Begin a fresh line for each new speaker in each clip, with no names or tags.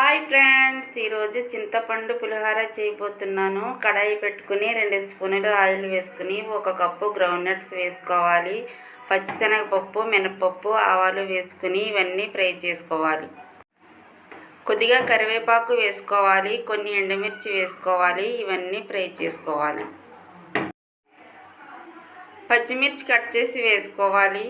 Hi friends, ఈరోజు చింతపండు పులిహోర చేయబోతున్నాను. కడాయి పెట్టుకుని 2 స్పూన్లు ఆయిల్ వేసుకుని 1 కప్పు గ్రౌండ్ నట్స్ వేసుకోవాలి. పచ్చిశనగపప్పు, మినపప్పు, ఆవాలు వేసుకుని ఇవన్నీ ఫ్రై చేసుకోవాలి. కొద్దిగా కరివేపాకు వేసుకోవాలి. కొన్ని ఎండుమిర్చి వేసుకోవాలి. ఇవన్నీ ఫ్రై చేసుకోవాలి. పచ్చిమిర్చి కట్ చేసి వేసుకోవాలి.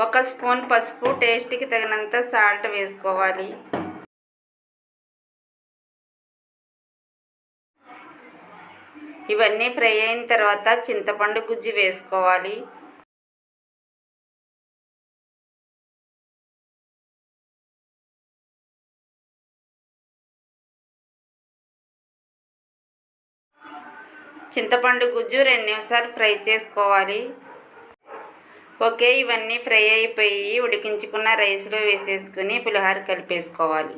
1 స్పూన్ పసుపు, టేస్ట్కి తగినంత సాల్ట్ వేసుకోవాలి. ఇవన్నీ ఫ్రై అయిన తర్వాత చింతపండు గుజ్జు వేసుకోవాలి. చింతపండు గుజ్జు 2 నిమిషాలు ఫ్రై చేసుకోవాలి. ఓకే, ఇవన్నీ ఫ్రై అయిపోయి ఉడికించుకున్న రైస్లో వేసేసుకుని పులిహోర కలిపేసుకోవాలి.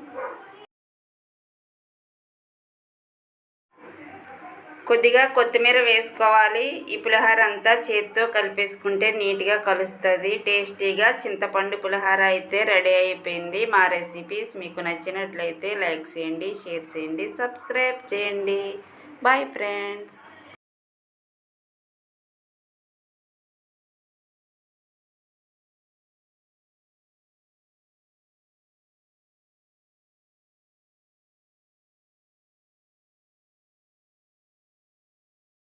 కొద్దిగా కొత్తిమీర వేసుకోవాలి. ఈ పులిహోర అంతా చేతితో కలిపేసుకుంటే నీట్గా కలుస్తుంది. టేస్టీగా చింతపండు పులిహోర అయితే రెడీ అయిపోయింది. మా రెసిపీస్ మీకు నచ్చినట్లయితే లైక్ చేయండి, షేర్ చేయండి, సబ్స్క్రైబ్ చేయండి. Bye friends.